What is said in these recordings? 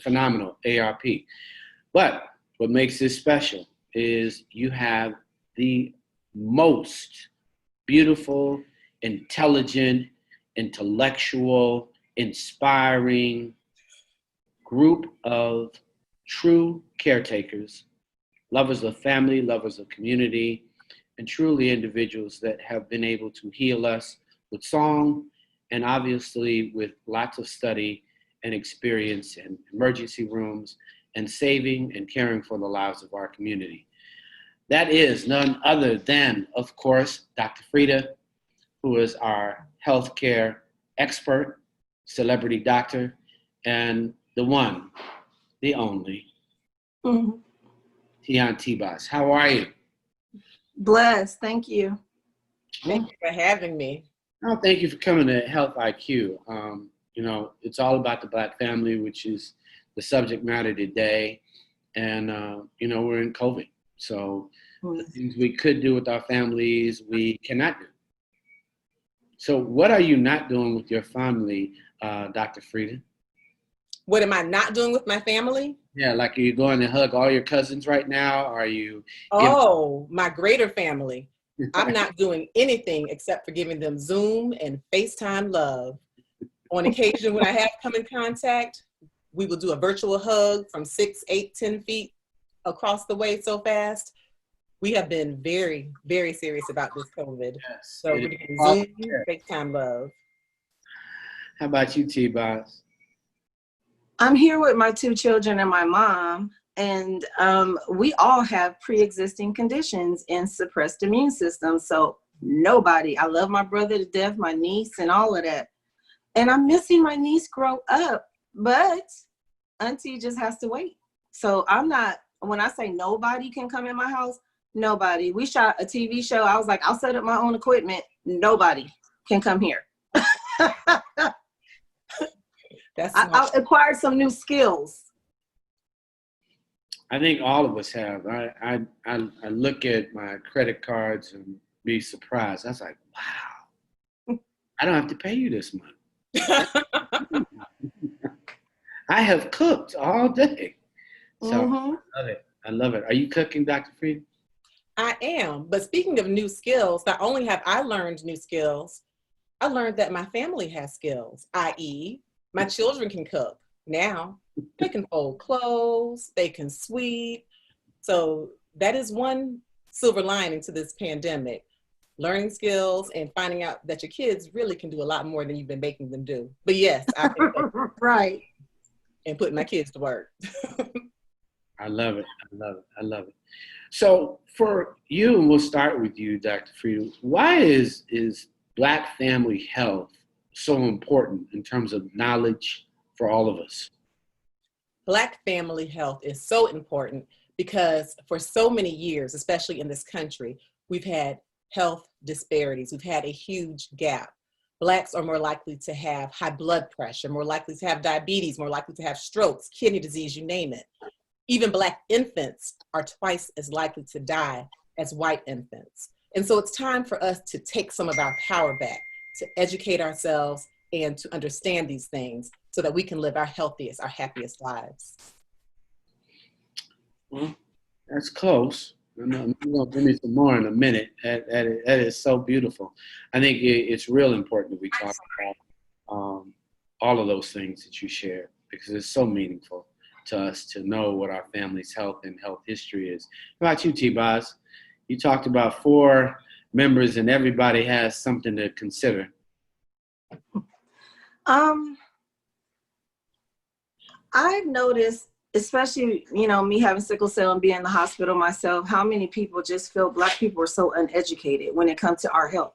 phenomenal AARP. But what makes this special is you have the most beautiful, intelligent, intellectual, inspiring group of true caretakers, lovers of family, lovers of community, and truly individuals that have been able to heal us with song and obviously with lots of study and experience in emergency rooms and saving and caring for the lives of our community. That is none other than, of course, Dr. Frida, who is our healthcare expert, celebrity doctor, and the one, the only, Tian T-Boss. How are you? Blessed, thank you. Thank you for having me. Oh, thank you for coming to Health IQ. You know, it's all about the Black family, which is the subject matter today. And, you know, we're in COVID. So the things we could do with our families, we cannot do. So what are you not doing with your family, Dr. Frida? What am I not doing with my family? Yeah, like are you going to hug all your cousins right now? Are you? My greater family. I'm not doing anything except for giving them Zoom and FaceTime love. On occasion, when I have come in contact, we will do a virtual hug from 6, 8, 10 feet across the way so fast. We have been very, very serious about this COVID. Yes, so we're doing Zoom, FaceTime love. How about you, T-Boss? I'm here with my 2 children and my mom, and we all have pre-existing conditions and suppressed immune systems. So nobody, I love my brother to death, my niece and all of that. And I'm missing my niece grow up, but Auntie just has to wait. So I'm not, when I say nobody can come in my house, nobody. We shot a TV show. I was like, I'll set up my own equipment. Nobody can come here. I acquired some new skills. I think all of us have. I look at my credit cards and be surprised. I was like, wow, I don't have to pay you this month. I have cooked all day. So I love it. I love it. Are you cooking, Dr. Frida? I am. But speaking of new skills, not only have I learned new skills, I learned that my family has skills, i.e., my children can cook now. They can fold clothes, they can sweep. So that is one silver lining to this pandemic. Learning skills and finding out that your kids really can do a lot more than you've been making them do. But yes, I can cook. Right. And putting my kids to work. I love it. I love it. I love it. So for you, and we'll start with you, Dr. Frida, why is Black family health so important in terms of knowledge for all of us? Black family health is so important because for so many years, especially in this country, we've had health disparities. We've had a huge gap. Blacks are more likely to have high blood pressure, more likely to have diabetes, more likely to have strokes, kidney disease, you name it. Even Black infants are twice as likely to die as white infants. And so it's time for us to take some of our power back, to educate ourselves and to understand these things so that we can live our healthiest, our happiest lives. Well, that's close. You're going to give me some more in a minute. That is so beautiful. I think it's real important that we talk about all of those things that you share, because it's so meaningful to us to know what our family's health and health history is. How about you, T-Boz? You talked about 4 members and everybody has something to consider. I've noticed, especially, you know, me having sickle cell and being in the hospital myself, how many people just feel Black people are so uneducated when it comes to our health.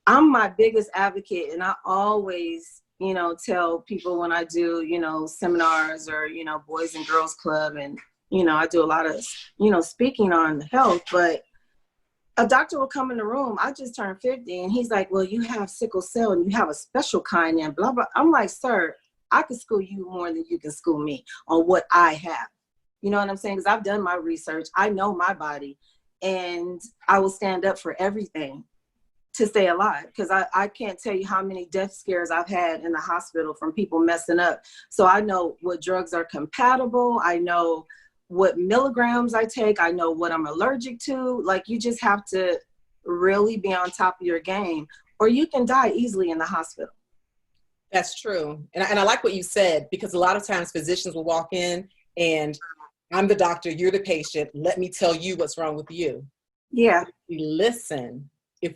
I'm my biggest advocate, and I always, you know, tell people when I do, you know, seminars or, you know, Boys and Girls Club, and, you know, I do a lot of, you know, speaking on health, but a doctor will come in the room. I just turned 50 and he's like, well, you have sickle cell and you have a special kind and blah, blah. I'm like, sir, I could school you more than you can school me on what I have. You know what I'm saying? Because I've done my research. I know my body, and I will stand up for everything. to stay alive, because I can't tell you how many death scares I've had in the hospital from people messing up. So I know what drugs are compatible. I know what milligrams I take. I know what I'm allergic to. Like, you just have to really be on top of your game, or you can die easily in the hospital. That's true. And I like what you said, because a lot of times physicians will walk in and I'm the doctor, you're the patient. Let me tell you what's wrong with you. Yeah. If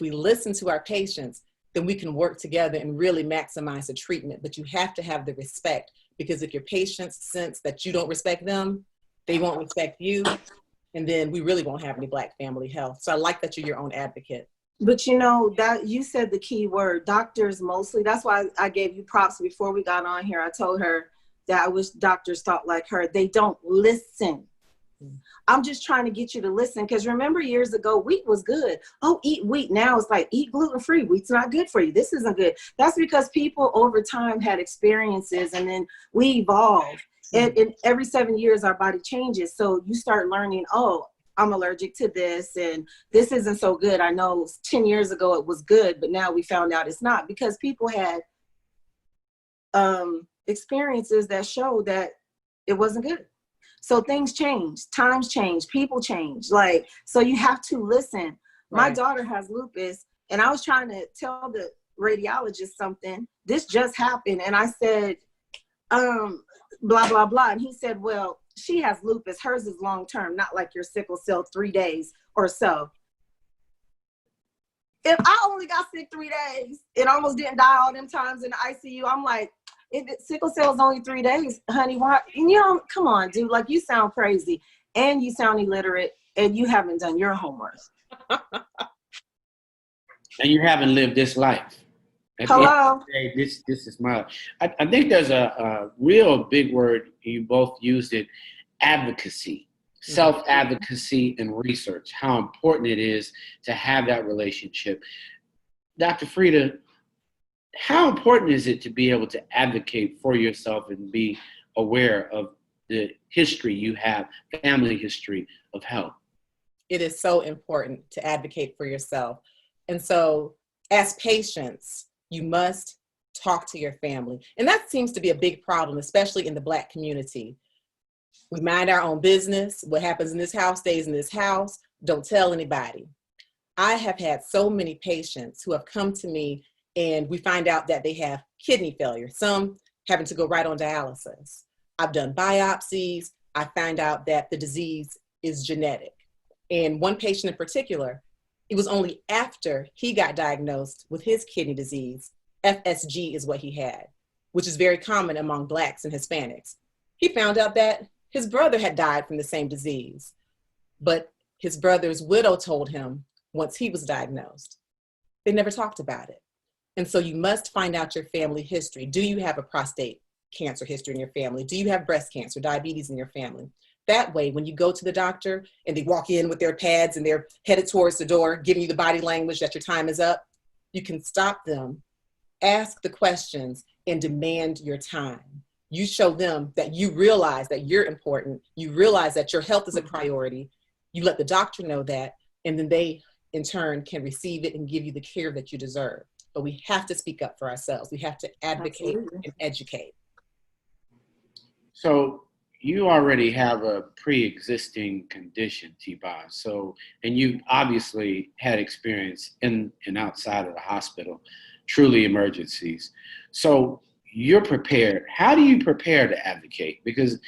we listen to our patients, then we can work together and really maximize the treatment. But you have to have the respect, because if your patients sense that you don't respect them, they won't respect you. And then we really won't have any Black family health. So I like that you're your own advocate. But you know, that you said the key word, doctors mostly. That's why I gave you props before we got on here. I told her that I wish doctors thought like her. They don't listen. I'm just trying to get you to listen, because remember years ago, wheat was good. Oh, eat wheat. Now it's like, eat gluten-free. Wheat's not good for you. This isn't good. That's because people over time had experiences, and then we evolved. And every 7 years, our body changes. So you start learning, oh, I'm allergic to this, and this isn't so good. I know 10 years ago it was good, but now we found out it's not, because people had experiences that show that it wasn't good. So things change, times change, people change. Like, so you have to listen. Right. My daughter has lupus, and I was trying to tell the radiologist something. This just happened. And I said, blah, blah, blah. And he said, well, she has lupus. Hers is long-term, not like your sickle cell, 3 days or so. If I only got sick 3 days and almost didn't die all them times in the ICU, I'm like, if sickle cell is only 3 days, honey, why? And you know, come on, dude. Like, you sound crazy, and you sound illiterate, and you haven't done your homework. And you haven't lived this life. Hello. This is my. I think there's a real big word, you both used it, advocacy, self-advocacy, and research. How important it is to have that relationship. Dr. Frida, how important is it to be able to advocate for yourself and be aware of the history you have, family history of health? It is so important to advocate for yourself. And so as patients, you must talk to your family. And that seems to be a big problem, especially in the Black community. We mind our own business. What happens in this house stays in this house. Don't tell anybody. I have had so many patients who have come to me, and we find out that they have kidney failure, some having to go right on dialysis. I've done biopsies. I find out that the disease is genetic. And one patient in particular, it was only after he got diagnosed with his kidney disease, FSG is what he had, which is very common among Blacks and Hispanics. He found out that his brother had died from the same disease, but his brother's widow told him once he was diagnosed. They never talked about it. And so you must find out your family history. Do you have a prostate cancer history in your family? Do you have breast cancer, diabetes in your family? That way, when you go to the doctor and they walk in with their pads and they're headed towards the door, giving you the body language that your time is up, you can stop them, ask the questions, and demand your time. You show them that you realize that you're important. You realize that your health is a priority. You let the doctor know that, and then they, in turn, can receive it and give you the care that you deserve. But we have to speak up for ourselves. We have to advocate and educate. So you already have a pre-existing condition, T-Boz. So, and you obviously had experience in and outside of the hospital, truly emergencies. So you're prepared. How do you prepare to advocate? Because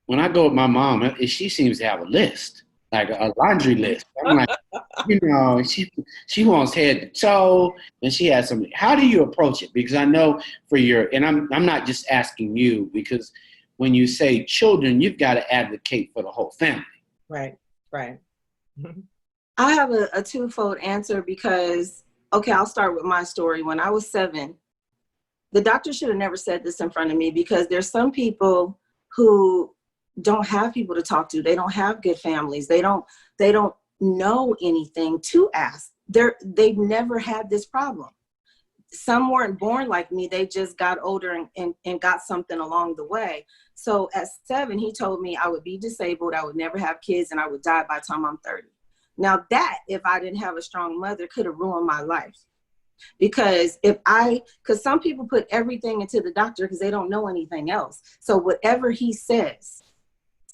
when I go with my mom, she seems to have a list, like a laundry list. I'm like, you know, she wants head to toe, and she has some. How do you approach it? Because I know for your, and I'm not just asking you, because when you say children, you've got to advocate for the whole family. Right. I have a twofold answer, because, okay, I'll start with my story. When I was 7, the doctor should have never said this in front of me, because there's some people who don't have people to talk to. They don't have good families. They don't know anything to ask. They've never had this problem. Some weren't born like me. They just got older and got something along the way. So at 7, he told me I would be disabled, I would never have kids, and I would die by the time I'm 30. Now that, if I didn't have a strong mother, could have ruined my life. Because some people put everything into the doctor because they don't know anything else. So whatever he says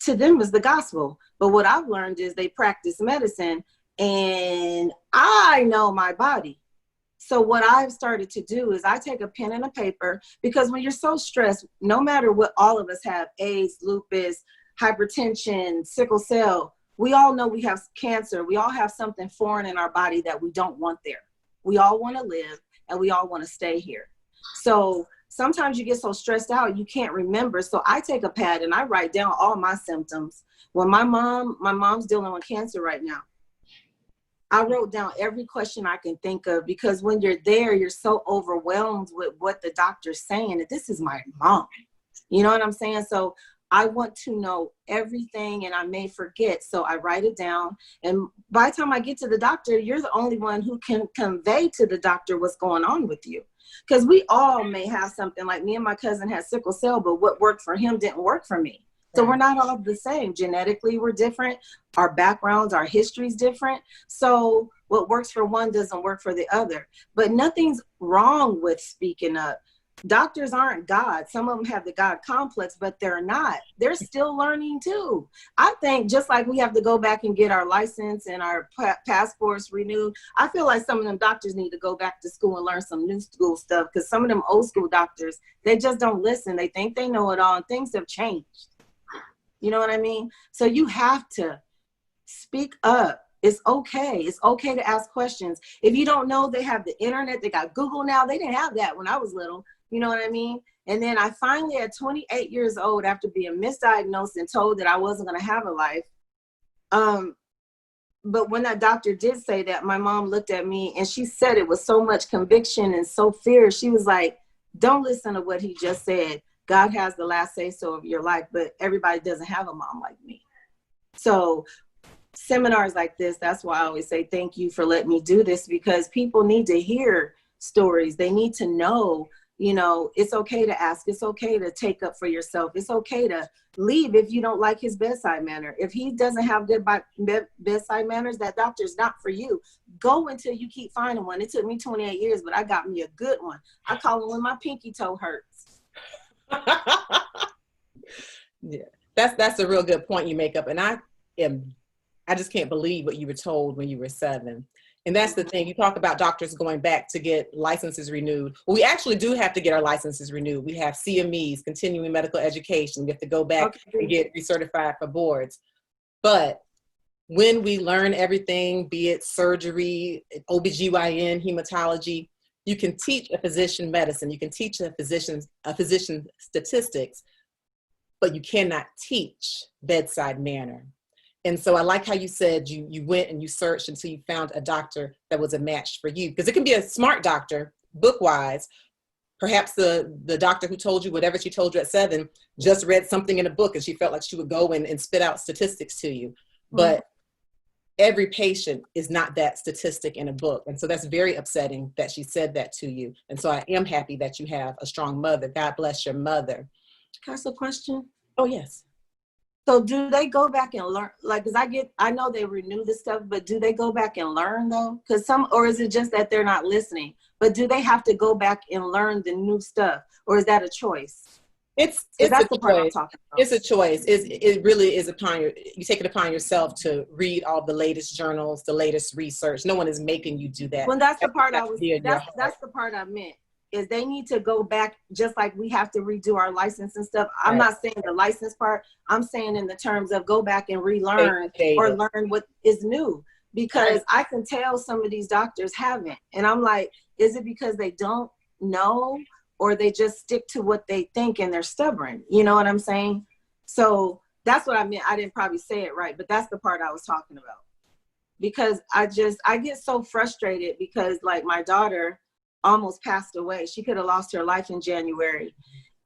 to them is the gospel. But what I've learned is they practice medicine, and I know my body. So what I've started to do is I take a pen and a paper, because when you're so stressed, no matter what all of us have, AIDS, lupus, hypertension, sickle cell, we all know we have cancer. We all have something foreign in our body that we don't want there. We all want to live, and we all want to stay here. So sometimes you get so stressed out, you can't remember. So I take a pad and I write down all my symptoms. When my mom's dealing with cancer right now, I wrote down every question I can think of, because when you're there, you're so overwhelmed with what the doctor's saying that this is my mom. You know what I'm saying? So I want to know everything, and I may forget. So I write it down. And by the time I get to the doctor, you're the only one who can convey to the doctor what's going on with you. Because we all may have something, like me and my cousin had sickle cell, but what worked for him didn't work for me. So we're not all the same. Genetically, we're different. Our backgrounds, our history's different. So what works for one doesn't work for the other. But nothing's wrong with speaking up. Doctors aren't God. Some of them have the God complex, but they're not. They're still learning too. I think just like we have to go back and get our license and our passports renewed, I feel like some of them doctors need to go back to school and learn some new school stuff, because some of them old school doctors, they just don't listen. They think they know it all, and things have changed. You know what I mean? So you have to speak up. It's okay. It's okay to ask questions. If you don't know, they have the internet. They got Google now. They didn't have that when I was little. You know what I mean? And then I finally, at 28 years old, after being misdiagnosed and told that I wasn't going to have a life. But when that doctor did say that, my mom looked at me and she said it with so much conviction and so fear. She was like, don't listen to what he just said. God has the last say so of your life, but everybody doesn't have a mom like me. So seminars like this, that's why I always say thank you for letting me do this, because people need to hear stories. They need to know, you know, it's okay to ask. It's okay to take up for yourself. It's okay to leave if you don't like his bedside manner. If he doesn't have good bedside manners, that doctor's not for you. Go until you keep finding one. It took me 28 years, but I got me a good one. I call him when my pinky toe hurts. Yeah, that's a real good point you make up. And I just can't believe what you were told when you were 7. And that's the thing. You talk about doctors going back to get licenses renewed. Well, we actually do have to get our licenses renewed. We have CMEs, continuing medical education. We have to go back and get recertified for boards. But when we learn everything, be it surgery, OBGYN, hematology, you can teach a physician medicine. You can teach a physician statistics, but you cannot teach bedside manner. And so I like how you said you went and you searched until you found a doctor that was a match for you. Because it can be a smart doctor, book-wise. Perhaps the doctor who told you whatever she told you at 7 just read something in a book and she felt like she would go and spit out statistics to you. But every patient is not that statistic in a book. And so that's very upsetting that she said that to you. And so I am happy that you have a strong mother. God bless your mother. Can I ask a question? Oh, yes. So do they go back and learn? Like, because I know they renew this stuff, but do they go back and learn though? Or is it just that they're not listening? But do they have to go back and learn the new stuff? Or is that a choice? It's that's a the part I'm choice. talking about. It's a choice. It really is you take it upon yourself to read all the latest journals, the latest research. No one is making you do that. Well, that's the part that's the part I meant, is they need to go back, just like we have to redo our license and stuff. I'm not saying the license part. I'm saying in the terms of go back and relearn or learn what is new, because I can tell some of these doctors haven't. And I'm like, is it because they don't know, or they just stick to what they think and they're stubborn? You know what I'm saying? So that's what I meant. I didn't probably say it right, but that's the part I was talking about. Because I get so frustrated, because like my daughter almost passed away. She could have lost her life in January.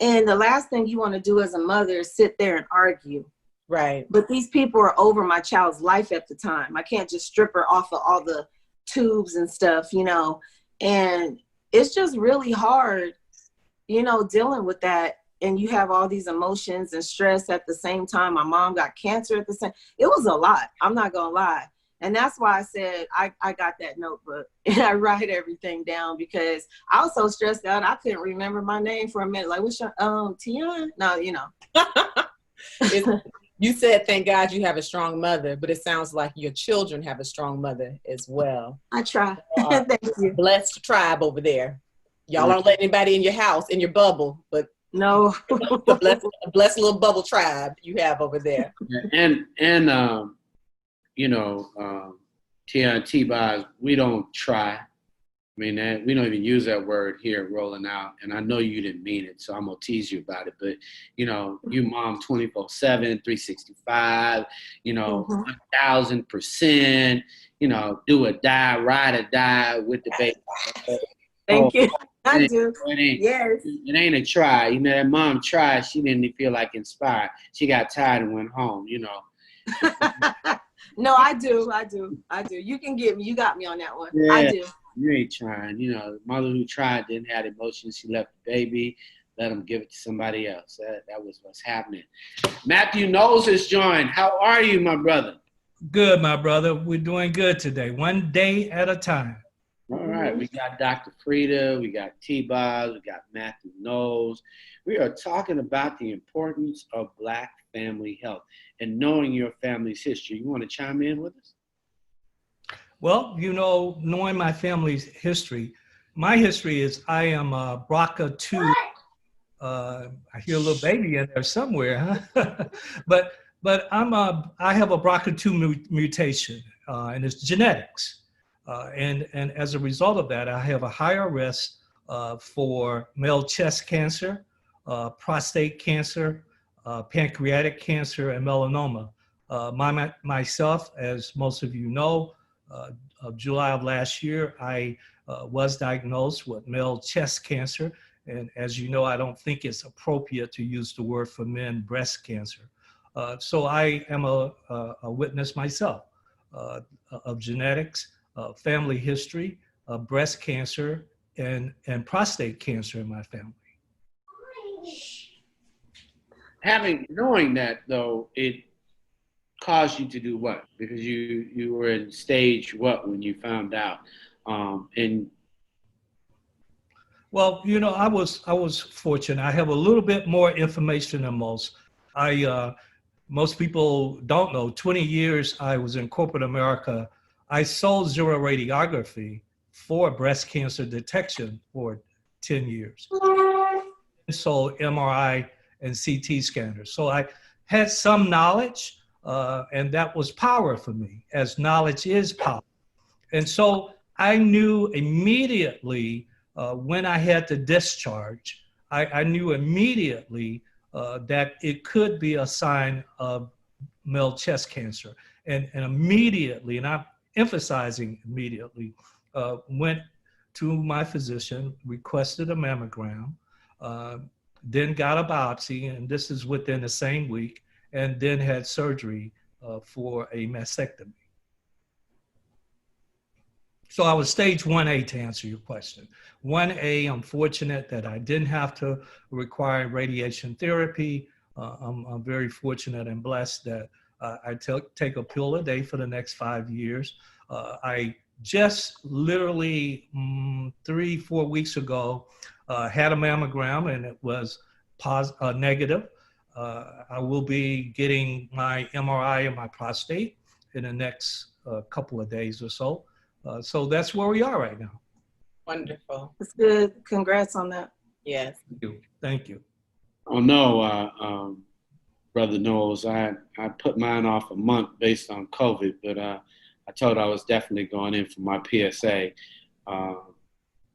And the last thing you want to do as a mother is sit there and argue. Right. But these people are over my child's life at the time. I can't just strip her off of all the tubes and stuff, you know. And it's just really hard, you know, dealing with that. And you have all these emotions and stress at the same time. My mom got cancer at the same. It was a lot. I'm not going to lie. And that's why I said I got that notebook and I write everything down, because I was so stressed out I couldn't remember my name for a minute. Like, what's your Tian? No, you know. You said, thank God you have a strong mother, but it sounds like your children have a strong mother as well. I try. Thank you. Blessed tribe over there. Y'all aren't letting anybody in your house, in your bubble, but no. a blessed little bubble tribe you have over there. And you know, TNT buys, we don't try. I mean, we don't even use that word here, rolling out. And I know you didn't mean it, so I'm going to tease you about it. But, you know, you mom 24/7, 365, you know, 1,000%, you know, do or die, ride or die with the baby. Thank you. I do. Yes. It ain't a try. You know, that mom tried. She didn't feel like inspired. She got tired and went home, you know. No, I do. You can get me. You got me on that one. Yeah. I do. You ain't trying. You know, mother who tried didn't have emotions. She left the baby, let him give it to somebody else. That was what's happening. Matthew Knowles has joined. How are you, my brother? Good, my brother. We're doing good today. One day at a time. All right. We got Dr. Frida. We got T-Boz. We got Matthew Knowles. We are talking about the importance of Black family health and knowing your family's history. You want to chime in with us? Well, you know, knowing my family's history, my history is I am a BRCA2. I hear a little baby in there somewhere, huh? but I have a BRCA2 mutation, and it's genetics. And as a result of that, I have a higher risk for male chest cancer, prostate cancer, pancreatic cancer, and melanoma. Myself, as most of you know, of July of last year, I was diagnosed with male chest cancer. And as you know, I don't think it's appropriate to use the word for men, breast cancer. So I am a witness myself of genetics, family history, breast cancer, and prostate cancer in my family. Knowing that, though, it caused you to do what? Because you were in stage what when you found out? Well, you know, I was fortunate. I have a little bit more information than most. Most people don't know. 20 years I was in corporate America. I sold zero radiography for breast cancer detection for 10 years. And sold MRI and CT scanners. So I had some knowledge, and that was power for me, as knowledge is power. And so I knew immediately when I had to discharge, I knew immediately that it could be a sign of male chest cancer. And immediately, and I'm emphasizing immediately, went to my physician, requested a mammogram, then got a biopsy, and this is within the same week, and then had surgery for a mastectomy. So I was stage 1A to answer your question. 1A, I'm fortunate that I didn't have to require radiation therapy. I'm very fortunate and blessed that I take a pill a day for the next 5 years. I just literally 3-4 weeks ago had a mammogram and it was negative. I will be getting my MRI of my prostate in the next couple of days or so. So that's where we are right now. Wonderful. That's good. Congrats on that. Yes. Thank you. Oh no, Brother Knowles, I put mine off a month based on COVID, but I told I was definitely going in for my PSA.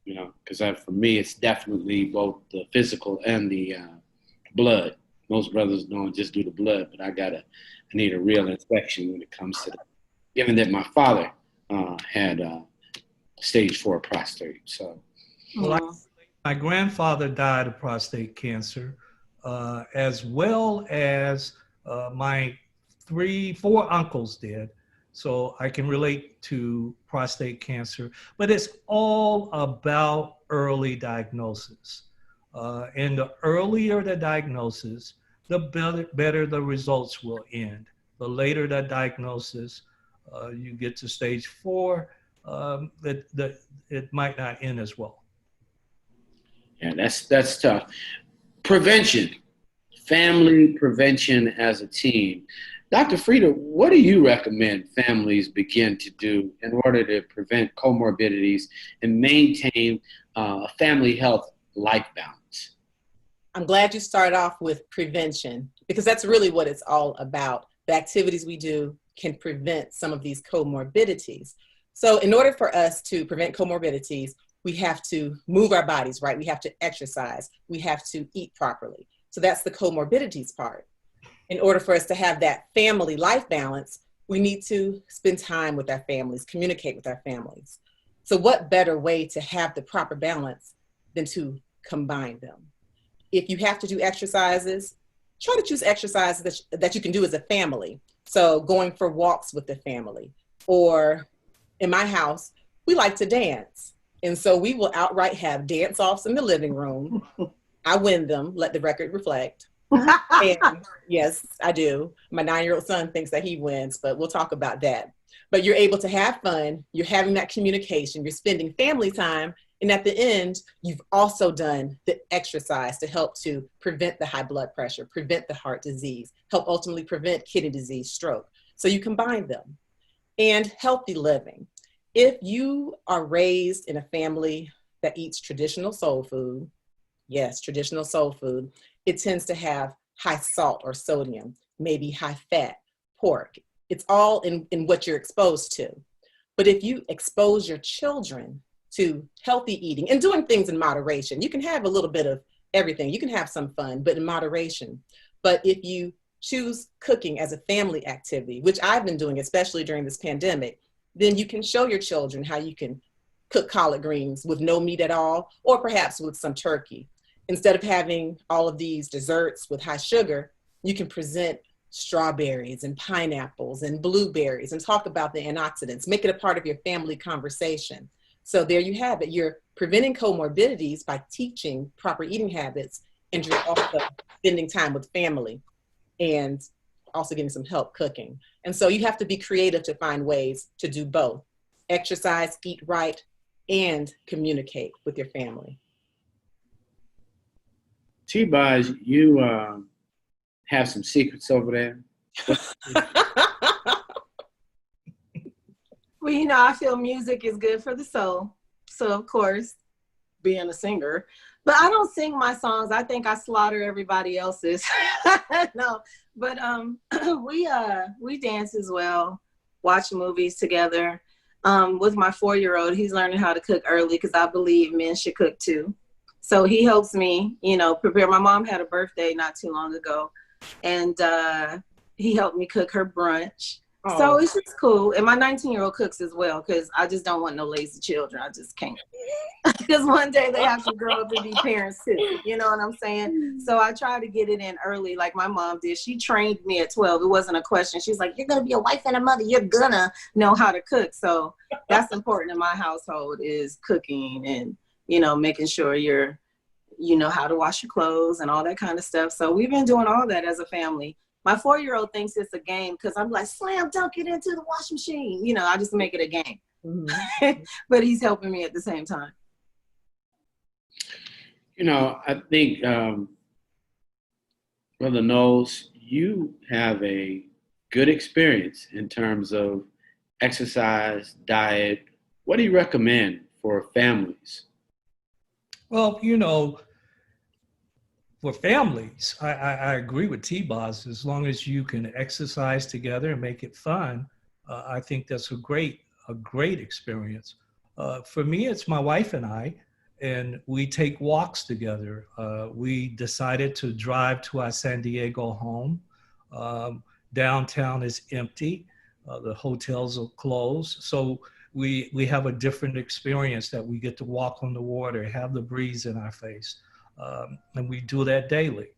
You know, because for me, it's definitely both the physical and the blood. Most brothers don't just do the blood, but I need a real inspection when it comes to that. Given that my father had stage 4 prostate, so. Well, my grandfather died of prostate cancer, as well as my 3-4 uncles did. So I can relate to prostate cancer, but it's all about early diagnosis. And the earlier the diagnosis, the better the results will end. The later the diagnosis, You get to stage 4, that it might not end as well. Yeah, that's tough. Prevention, family prevention as a team. Dr. Frieda, what do you recommend families begin to do in order to prevent comorbidities and maintain a family health life balance? I'm glad you started off with prevention, because that's really what it's all about. The activities we do can prevent some of these comorbidities. So in order for us to prevent comorbidities, we have to move our bodies, right? We have to exercise. We have to eat properly. So that's the comorbidities part. In order for us to have that family life balance, we need to spend time with our families, communicate with our families. So what better way to have the proper balance than to combine them? If you have to do exercises, try to choose exercises that you can do as a family. So going for walks with the family, or in my house, we like to dance. And so we will outright have dance-offs in the living room. I win them, let the record reflect. And yes, I do. My 9-year-old son thinks that he wins, but we'll talk about that. But you're able to have fun, you're having that communication, you're spending family time, and at the end, you've also done the exercise to help to prevent the high blood pressure, prevent the heart disease, help ultimately prevent kidney disease, stroke. So you combine them. And healthy living. If you are raised in a family that eats traditional soul food, yes, traditional soul food, it tends to have high salt or sodium, maybe high fat, pork. It's all in what you're exposed to. But if you expose your children to healthy eating and doing things in moderation, you can have a little bit of everything. You can have some fun, but in moderation. But if you choose cooking as a family activity, which I've been doing, especially during this pandemic, then you can show your children how you can cook collard greens with no meat at all, or perhaps with some turkey. Instead of having all of these desserts with high sugar, you can present strawberries and pineapples and blueberries and talk about the antioxidants, make it a part of your family conversation. So there you have it. You're preventing comorbidities by teaching proper eating habits, and you're also spending time with family and also getting some help cooking. And so you have to be creative to find ways to do both: exercise, eat right, and communicate with your family. T-Boz, you have some secrets over there. Well, you know, I feel music is good for the soul. So, of course, being a singer. But I don't sing my songs. I think I slaughter everybody else's. No, but we dance as well, watch movies together. With my 4-year-old, he's learning how to cook early because I believe men should cook too. So he helps me, you know, prepare. My mom had a birthday not too long ago, and he helped me cook her brunch. Oh. So it's just cool. And my 19-year-old cooks as well, because I just don't want no lazy children. I just can't. Because one day they have to grow up and be parents too. You know what I'm saying? So I try to get it in early like my mom did. She trained me at 12. It wasn't a question. She's like, you're going to be a wife and a mother. You're going to know how to cook. So that's important in my household, is cooking and, you know, making sure you know how to wash your clothes and all that kind of stuff. So we've been doing all that as a family. My 4-year-old thinks it's a game because I'm like, slam dunk it into the washing machine. You know, I just make it a game. Mm-hmm. But he's helping me at the same time. You know, I think, Brother Knowles, you have a good experience in terms of exercise, diet. What do you recommend for families? Well, you know, for families, I agree with T-Boz. As long as you can exercise together and make it fun, I think that's a great experience. For me, it's my wife and I, and we take walks together. We decided to drive to our San Diego home. Downtown is empty. The hotels are closed. So we have a different experience, that we get to walk on the water, have the breeze in our face. And we do that daily.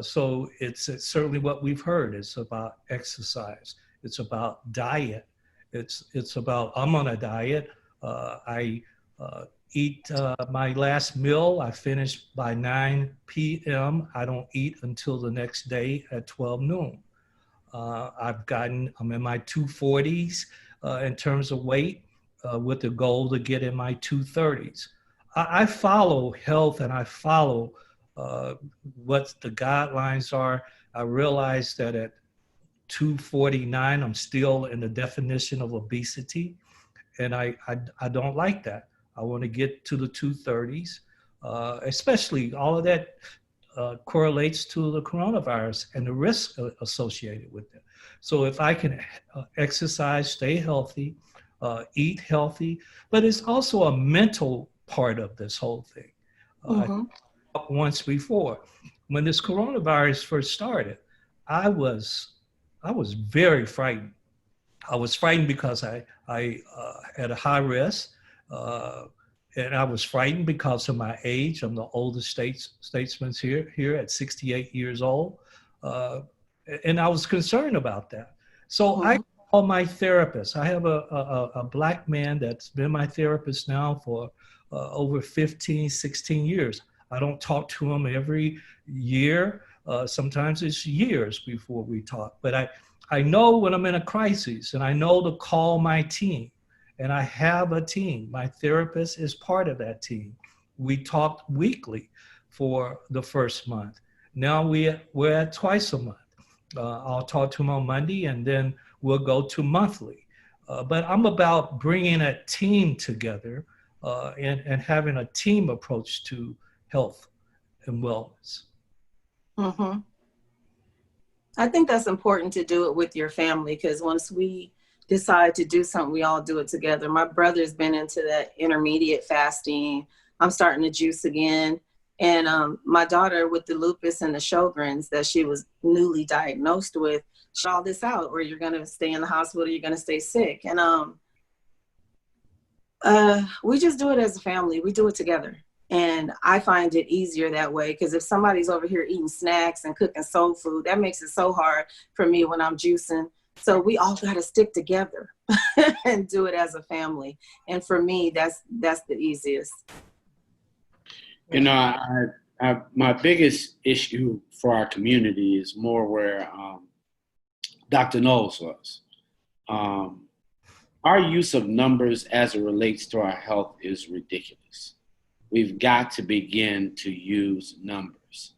So it's certainly what we've heard. It's about exercise. It's about diet. It's about, I'm on a diet. I eat my last meal. I finish by 9 p.m. I don't eat until the next day at 12 noon. I'm in my 240s in terms of weight, with the goal to get in my 230s. I follow health, and I follow what the guidelines are. I realize that at 249, I'm still in the definition of obesity, and I don't like that. I want to get to the 230s, especially all of that correlates to the coronavirus and the risk associated with it. So if I can exercise, stay healthy, eat healthy, but it's also a mental part of this whole thing. I talked once before, when this coronavirus first started, I was very frightened. I was frightened because I had a high risk, and I was frightened because of my age. I'm the oldest statesman here at 68 years old, and I was concerned about that. So I called my therapist. I have a Black man that's been my therapist now for over 15, 16 years. I don't talk to him every year. Sometimes it's years before we talk, but I know when I'm in a crisis, and I know to call my team, and I have a team. My therapist is part of that team. We talked weekly for the first month. Now we're at twice a month. I'll talk to him on Monday, and then we'll go to monthly. But I'm about bringing a team together and having a team approach to health and wellness. Mm-hmm. I think that's important to do it with your family, because once we decide to do something, we all do it together. My brother's been into that intermediate fasting. I'm starting to juice again. And my daughter, with the lupus and the Sjogren's that she was newly diagnosed with, she all this out, or you're going to stay in the hospital, you're going to stay sick. And we just do it as a family. We do it together. And I find it easier that way, because if somebody's over here eating snacks and cooking soul food, that makes it so hard for me when I'm juicing. So we all got to stick together and do it as a family. And for me, that's the easiest. You know, my biggest issue for our community is more where Dr. Knowles was. Our use of numbers as it relates to our health is ridiculous. We've got to begin to use numbers.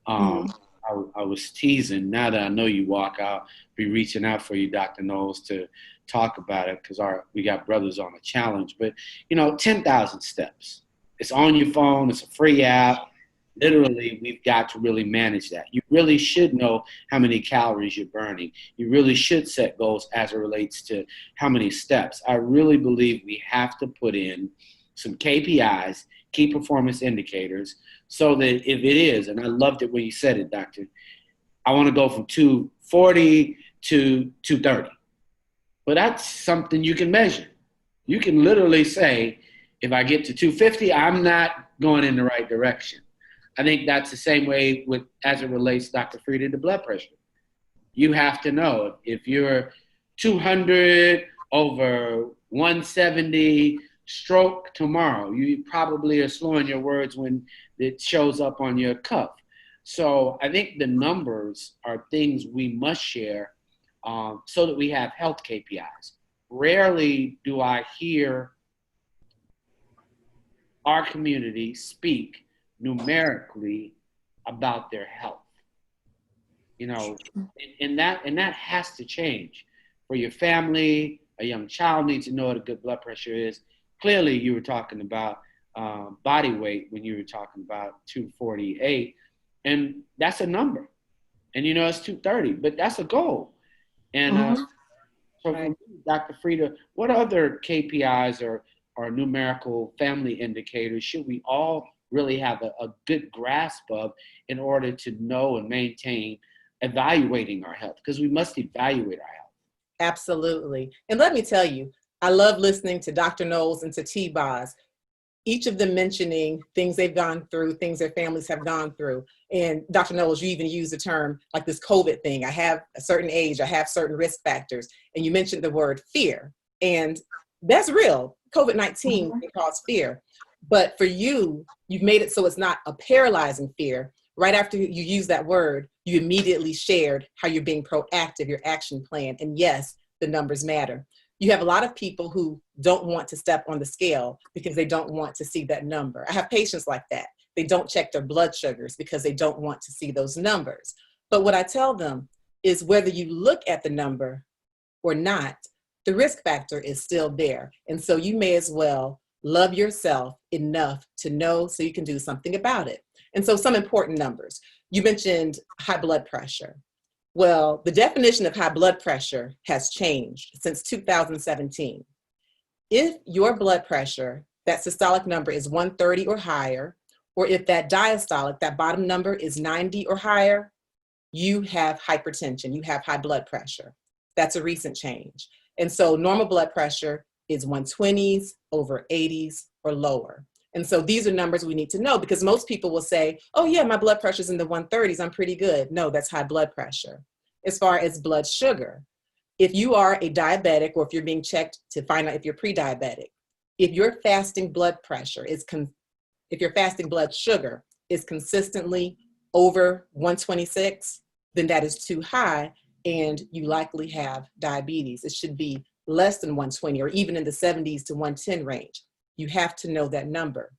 I was teasing. Now that I know you walk, I'll be reaching out for you, Dr. Knowles, to talk about it, because we got brothers on a challenge. But, 10,000 steps. It's on your phone. It's a free app. Literally, we've got to really manage that. You really should know how many calories you're burning. You really should set goals as it relates to how many steps. I really believe we have to put in some KPIs, key performance indicators, so that if it is, and I loved it when you said it, Doctor, I want to go from 240 to 230. But that's something you can measure. You can literally say, if I get to 250, I'm not going in the right direction. I think that's the same way as it relates, Dr. Frieda, to blood pressure. You have to know if you're 200 over 170, stroke tomorrow. You probably are slowing your words when it shows up on your cuff. So I think the numbers are things we must share so that we have health KPIs. Rarely do I hear our community speak numerically about their health. And that has to change. For your family, a young child needs to know what a good blood pressure is. Clearly, you were talking about body weight when you were talking about 248, and that's a number. And it's 230, but that's a goal. And so, for me, Dr. Frieda, what other KPIs or numerical family indicators should we all really have a good grasp of in order to know and maintain evaluating our health? Because we must evaluate our health. Absolutely. And let me tell you, I love listening to Dr. Knowles and to T-Boz, each of them mentioning things they've gone through, things their families have gone through. And Dr. Knowles, you even use the term like this COVID thing. I have a certain age, I have certain risk factors. And you mentioned the word fear. And that's real. COVID-19 can cause fear. But for you, you've made it so it's not a paralyzing fear. Right after you use that word, you immediately shared how you're being proactive, your action plan. And yes, the numbers matter. You have a lot of people who don't want to step on the scale because they don't want to see that number. I have patients like that. They don't check their blood sugars because they don't want to see those numbers. But what I tell them is whether you look at the number or not, the risk factor is still there. And so you may as well love yourself enough to know so you can do something about it. And so some important numbers. You mentioned high blood pressure. Well, the definition of high blood pressure has changed since 2017. If your blood pressure, that systolic number is 130 or higher, or if that diastolic, that bottom number is 90 or higher, you have hypertension, you have high blood pressure. That's a recent change. And so normal blood pressure is 120s, over 80s, or lower. And so these are numbers we need to know, because most people will say, oh yeah, my blood pressure's in the 130s, I'm pretty good. No, that's high blood pressure. As far as blood sugar, if you are a diabetic, or if you're being checked to find out if you're pre-diabetic, if your fasting blood pressure is, if your fasting blood sugar is consistently over 126, then that is too high and you likely have diabetes. It should be less than 120 or even in the 70s to 110 range. You have to know that number.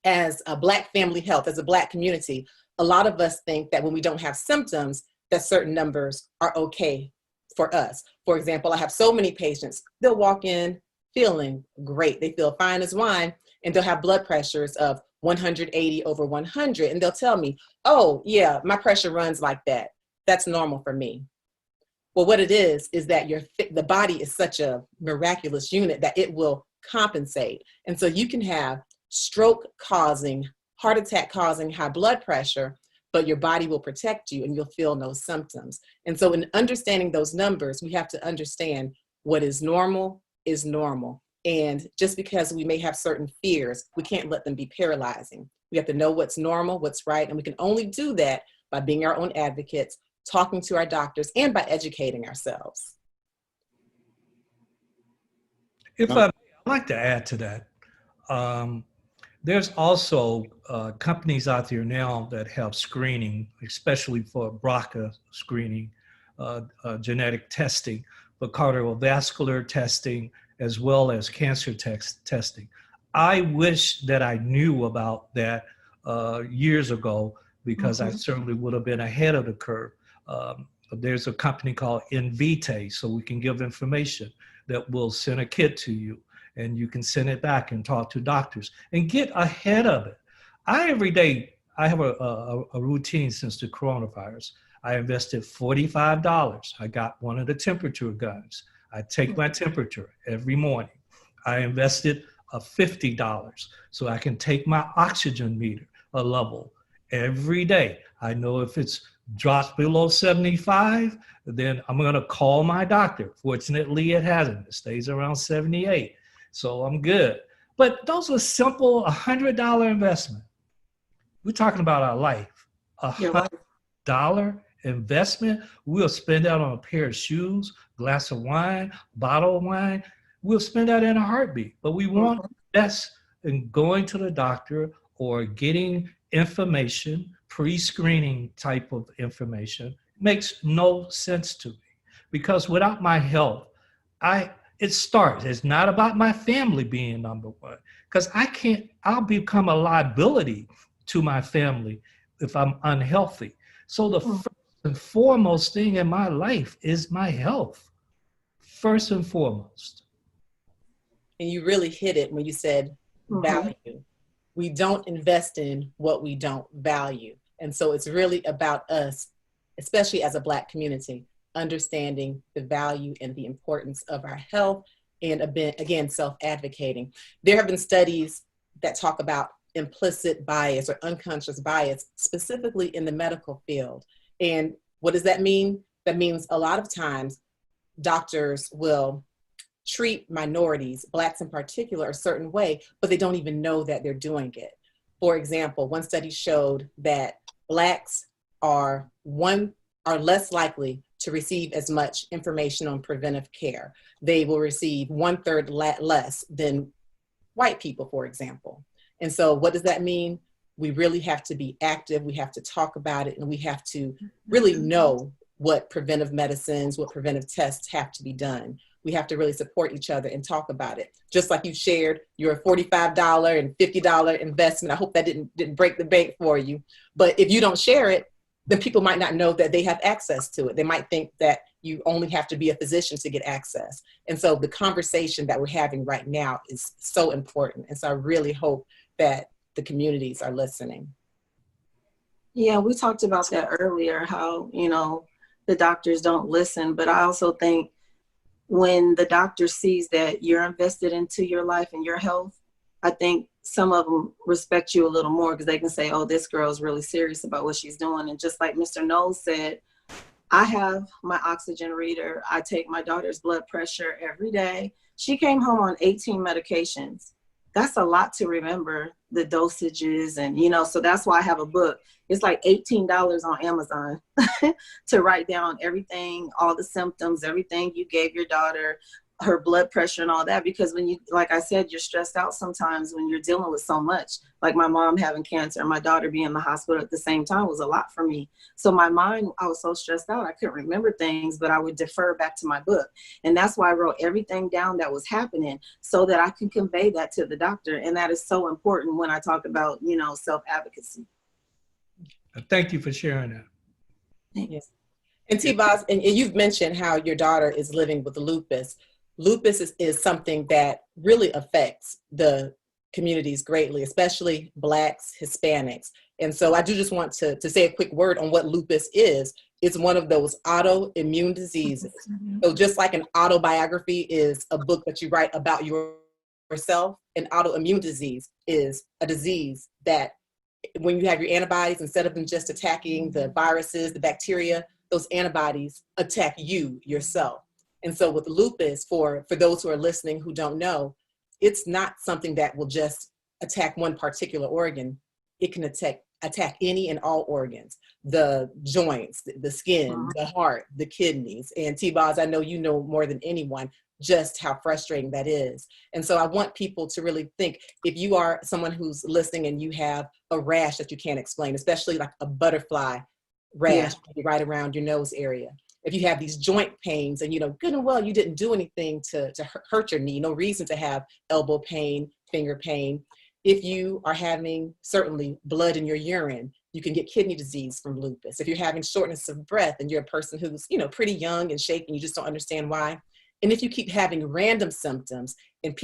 As a Black family health, as a Black community, a lot of us think that when we don't have symptoms, that certain numbers are okay for us. For example, I have so many patients, they'll walk in feeling great. They feel fine as wine, and they'll have blood pressures of 180 over 100. And they'll tell me, oh yeah, my pressure runs like that. That's normal for me. Well, what it is that the body is such a miraculous unit that it will compensate. And so you can have stroke causing, heart attack causing high blood pressure, but your body will protect you and you'll feel no symptoms. And so in understanding those numbers, we have to understand what is normal is normal. And just because we may have certain fears, we can't let them be paralyzing. We have to know what's normal, what's right. And we can only do that by being our own advocates, talking to our doctors, and by educating ourselves. If I'd like to add to that, there's also companies out there now that have screening, especially for BRCA screening, genetic testing, for cardiovascular testing, as well as cancer testing. I wish that I knew about that years ago, because I certainly would have been ahead of the curve. There's a company called Invitae, so we can give information that will send a kit to you, and you can send it back and talk to doctors and get ahead of it. Every day, I have a routine since the coronavirus. I invested $45. I got one of the temperature guns. I take my temperature every morning. I invested $50 so I can take my oxygen meter a level every day. I know if it's dropped below 75, then I'm gonna call my doctor. Fortunately, it hasn't. It stays around 78, so I'm good. But those are simple $100 investment. We're talking about our life. $100 investment. We'll spend that on a pair of shoes, glass of wine, bottle of wine. We'll spend that in a heartbeat. But we want best in going to the doctor or getting information, pre-screening type of information. Makes no sense to me, because without my health, it's not about my family being number one, because I'll become a liability to my family if I'm unhealthy. So the first and foremost thing in my life is my health, first and foremost. And you really hit it when you said value. We don't invest in what we don't value. And so it's really about us, especially as a Black community, understanding the value and the importance of our health, and again, self-advocating. There have been studies that talk about implicit bias or unconscious bias, specifically in the medical field. And what does that mean? That means a lot of times doctors will treat minorities, Blacks in particular, a certain way, but they don't even know that they're doing it. For example, one study showed that Blacks are less likely to receive as much information on preventive care. They will receive 1/3 less than white people, for example. And so what does that mean? we really have to be active. We have to talk about it, and we have to really know what preventive medicines, what preventive tests have to be done. We have to really support each other and talk about it. Just like you shared your $45 and $50 investment. I hope that didn't break the bank for you. But if you don't share it, then people might not know that they have access to it. They might think that you only have to be a physician to get access. And so the conversation that we're having right now is so important. And so I really hope that the communities are listening. Yeah, we talked about that earlier, how, you know, the doctors don't listen. But I also think when the doctor sees that you're invested into your life and your health, I think some of them respect you a little more because they can say, oh, this girl is really serious about what she's doing. And just like Mr. Knowles said, I have my oxygen reader. I take my daughter's blood pressure every day. She came home on 18 medications. That's a lot to remember, the dosages. And, you know, so that's why I have a book. It's like $18 on Amazon to write down everything, all the symptoms, everything you gave your daughter, her blood pressure and all that. Because when you, like I said, you're stressed out sometimes when you're dealing with so much. Like my mom having cancer and my daughter being in the hospital at the same time was a lot for me. So my mind, I was so stressed out, I couldn't remember things, but I would defer back to my book. And that's why I wrote everything down that was happening so that I can convey that to the doctor. And that is so important when I talk about, you know, self-advocacy. Thank you for sharing that. Yes. And T-Boz, and you've mentioned how your daughter is living with lupus. Lupus is something that really affects the communities greatly, especially Blacks, Hispanics. And so I do just want to say a quick word on what lupus is. It's one of those autoimmune diseases. So just like an autobiography is a book that you write about yourself, an autoimmune disease is a disease that when you have your antibodies, instead of them just attacking the viruses, the bacteria, those antibodies attack you yourself. And so with lupus, for those who are listening who don't know, it's not something that will just attack one particular organ. It can attack any and all organs, the joints, the skin, the heart, the kidneys. And T-Boz, I know you know more than anyone just how frustrating that is. And so I want people to really think, if you are someone who's listening and you have a rash that you can't explain, especially like a butterfly rash right around your nose area. If you have these joint pains and, you know, good and well, you didn't do anything to hurt your knee, no reason to have elbow pain, finger pain. If you are having certainly blood in your urine, you can get kidney disease from lupus. If you're having shortness of breath and you're a person who's, you know, pretty young and shaky, you just don't understand why. And if you keep having random symptoms and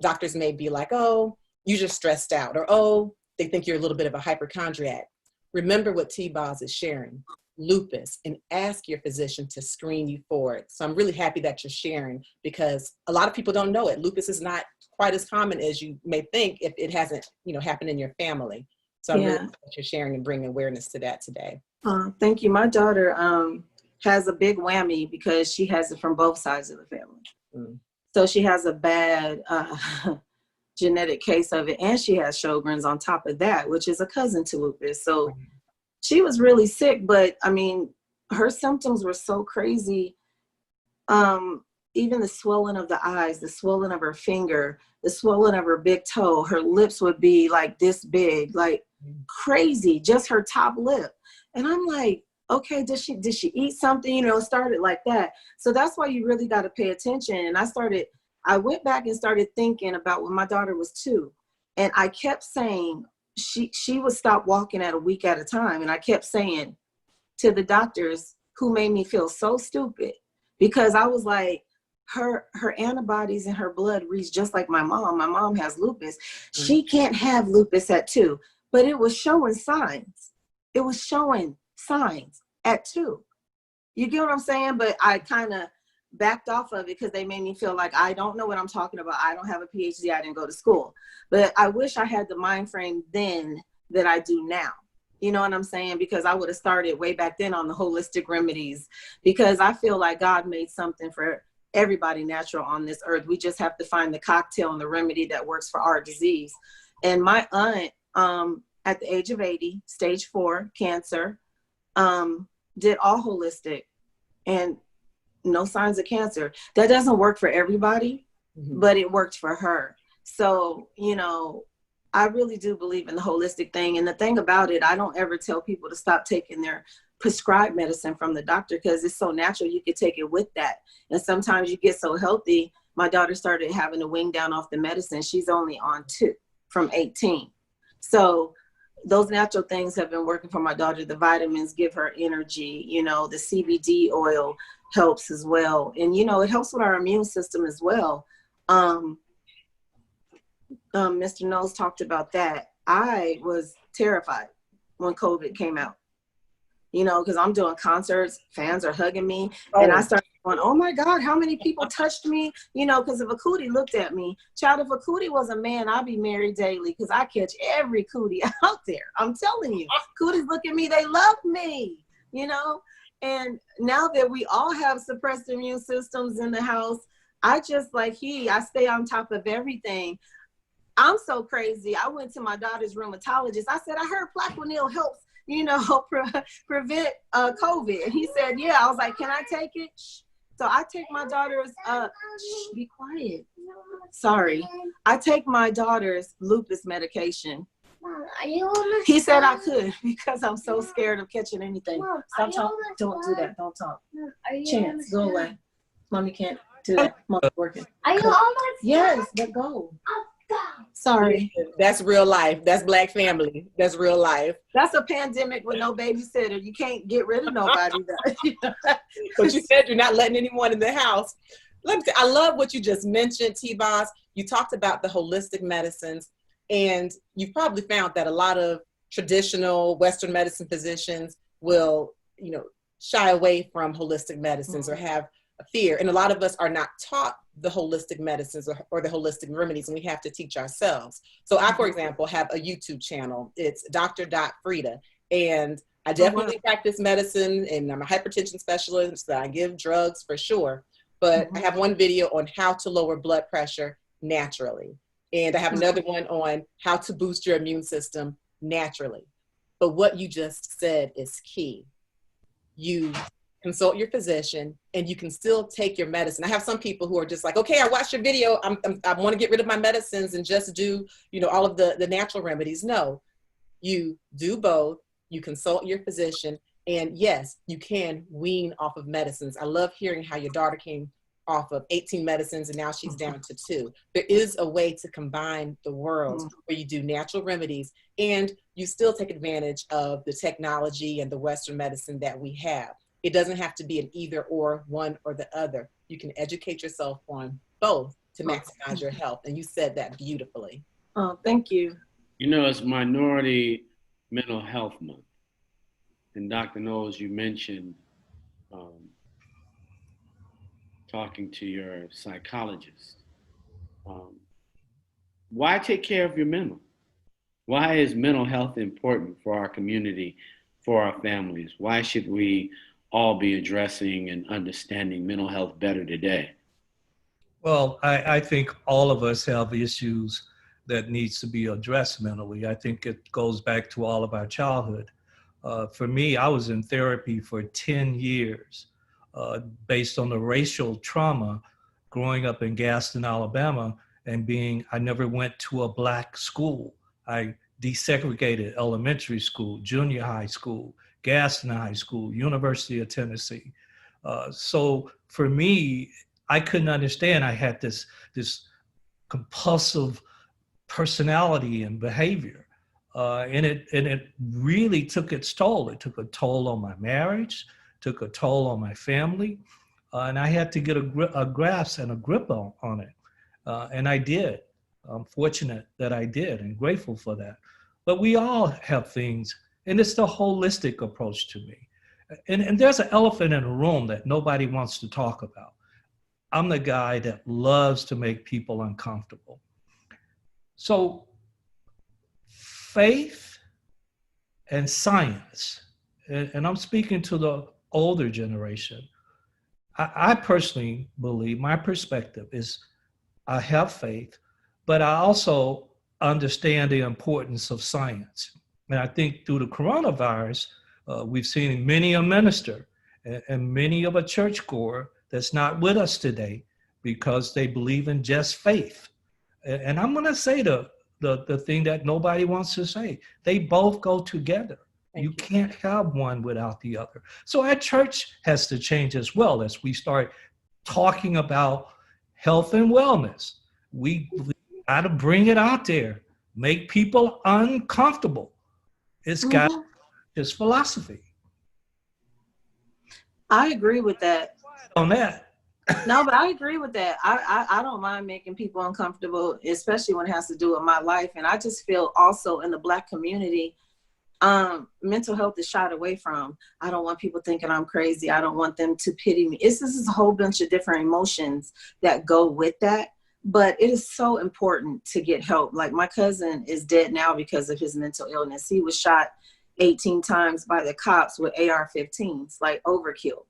doctors may be like, oh, you're just stressed out, or, oh, they think you're a little bit of a hypochondriac. Remember what T-Boz is sharing, lupus, and ask your physician to screen you for it. So I'm really happy that you're sharing, because a lot of people don't know it. Lupus is not quite as common as you may think if it hasn't, you know, happened in your family. So I'm really glad that you're sharing and bringing awareness to that today. Thank you. My daughter has a big whammy because she has it from both sides of the family. So she has a bad genetic case of it, and she has Sjogren's on top of that, which is a cousin to lupus. So she was really sick, but I mean, her symptoms were so crazy. Even the swelling of the eyes, the swelling of her finger, the swelling of her big toe, her lips would be like this big, like crazy, just her top lip. And I'm like, okay, did she eat something? You know, it started like that. So that's why you really got to pay attention. And I went back and started thinking about when my daughter was 2. And I kept saying, she would stop walking at a week at a time. And I kept saying to the doctors, who made me feel so stupid, because I was like, her antibodies in her blood reads just like my mom. My mom has lupus. She can't have lupus at 2, but it was showing signs. It was showing signs at 2. You get what I'm saying? But I kind of backed off of it because they made me feel like I don't know what I'm talking about. I don't have a PhD. I didn't go to school. But I wish I had the mind frame then that I do now. You know what I'm saying? Because I would have started way back then on the holistic remedies, because I feel like God made something for everybody natural on this earth. We just have to find the cocktail and the remedy that works for our disease. And my aunt, at the age of 80, stage 4 cancer, did all holistic and no signs of cancer. That doesn't work for everybody, but it worked for her. So, you know, I really do believe in the holistic thing. And the thing about it, I don't ever tell people to stop taking their prescribed medicine from the doctor, because it's so natural. You could take it with that. And sometimes you get so healthy. My daughter started having a wing down off the medicine. She's only on 2 from 18. So those natural things have been working for my daughter. The vitamins give her energy, you know, the CBD oil helps as well. And, you know, it helps with our immune system as well. Mr. Knowles talked about that. I was terrified when COVID came out, you know, because I'm doing concerts, fans are hugging me, and I started going, oh my God, how many people touched me? You know, because if a cootie looked at me, child, if a cootie was a man, I'd be married daily, because I catch every cootie out there. I'm telling you, cooties look at me, they love me, you know. And now that we all have suppressed immune systems in the house, I just I stay on top of everything. I'm so crazy. I went to my daughter's rheumatologist. I said, I heard Plaquenil helps, you know, prevent COVID. And he said, yeah. I was like, can I take it? Shh. So I take my daughter's, be quiet. Sorry. I take my daughter's lupus medication. He said I could, because I'm so scared of catching anything. Stop talking. Don't do that. Don't talk. Chance, go away. Mommy can't do that. Mommy's working. Are you almost? Yes, but go. Sorry. That's real life. That's Black family. That's real life. That's a pandemic with no babysitter. You can't get rid of nobody. But you said you're not letting anyone in the house. Let me I love what you just mentioned, T-Boss. You talked about the holistic medicines, and you've probably found that a lot of traditional Western medicine physicians will, you know, shy away from holistic medicines or have a fear. And a lot of us are not taught the holistic medicines or the holistic remedies, and we have to teach ourselves. So I, for example, have a YouTube channel. It's Dr. Frida, and I definitely practice medicine, and I'm a hypertension specialist, so I give drugs for sure. But I have one video on how to lower blood pressure naturally. And I have another one on how to boost your immune system naturally. But what you just said is key. You consult your physician, and you can still take your medicine. I have some people who are just like, okay, I watched your video. I want to get rid of my medicines and just do, you know, all of the natural remedies. No, you do both. You consult your physician, and yes, you can wean off of medicines. I love hearing how your daughter came off of 18 medicines and now she's down to 2. There is a way to combine the worlds where you do natural remedies and you still take advantage of the technology and the Western medicine that we have. It doesn't have to be an either or, one or the other. You can educate yourself on both to maximize your health. And you said that beautifully. Oh, thank you. You know, it's Minority Mental Health Month. And Dr. Knowles, you mentioned talking to your psychologist. Why take care of your mental? Why is mental health important for our community, for our families? Why should we all be addressing and understanding mental health better today? Well, I think all of us have issues that needs to be addressed mentally. I think it goes back to all of our childhood. For me, I was in therapy for 10 years based on the racial trauma growing up in Gaston, Alabama, and I never went to a Black school. I desegregated elementary school, junior high school, Gaston High School, University of Tennessee. So for me, I couldn't understand. I had this compulsive personality and behavior. And it really took its toll. It took a toll on my marriage, took a toll on my family. And I had to get a grasp and a grip on it. And I did. I'm fortunate that I did and grateful for that. But we all have things, and it's the holistic approach to me. And there's an elephant in the room that nobody wants to talk about. I'm the guy that loves to make people uncomfortable. So faith and science, and I'm speaking to the older generation, I personally believe, my perspective is I have faith, but I also understand the importance of science. And I think through the coronavirus, we've seen many a minister and many of a churchgoer that's not with us today because they believe in just faith. And I'm going to say to the thing that nobody wants to say. They both go together. You Thank you. can't have one without the other. So our church has to change as well as we start talking about health and wellness. We got to bring it out there, make people uncomfortable. It's got Mhm. this philosophy I agree with that. on that. No, but I agree with that. I don't mind making people uncomfortable, especially when it has to do with my life. And I just feel also in the Black community, mental health is shied away from. I don't want people thinking I'm crazy. I don't want them to pity me. This is a whole bunch of different emotions that go with that. But it is so important to get help. Like my cousin is dead now because of his mental illness. He was shot 18 times by the cops with AR-15s, like overkill.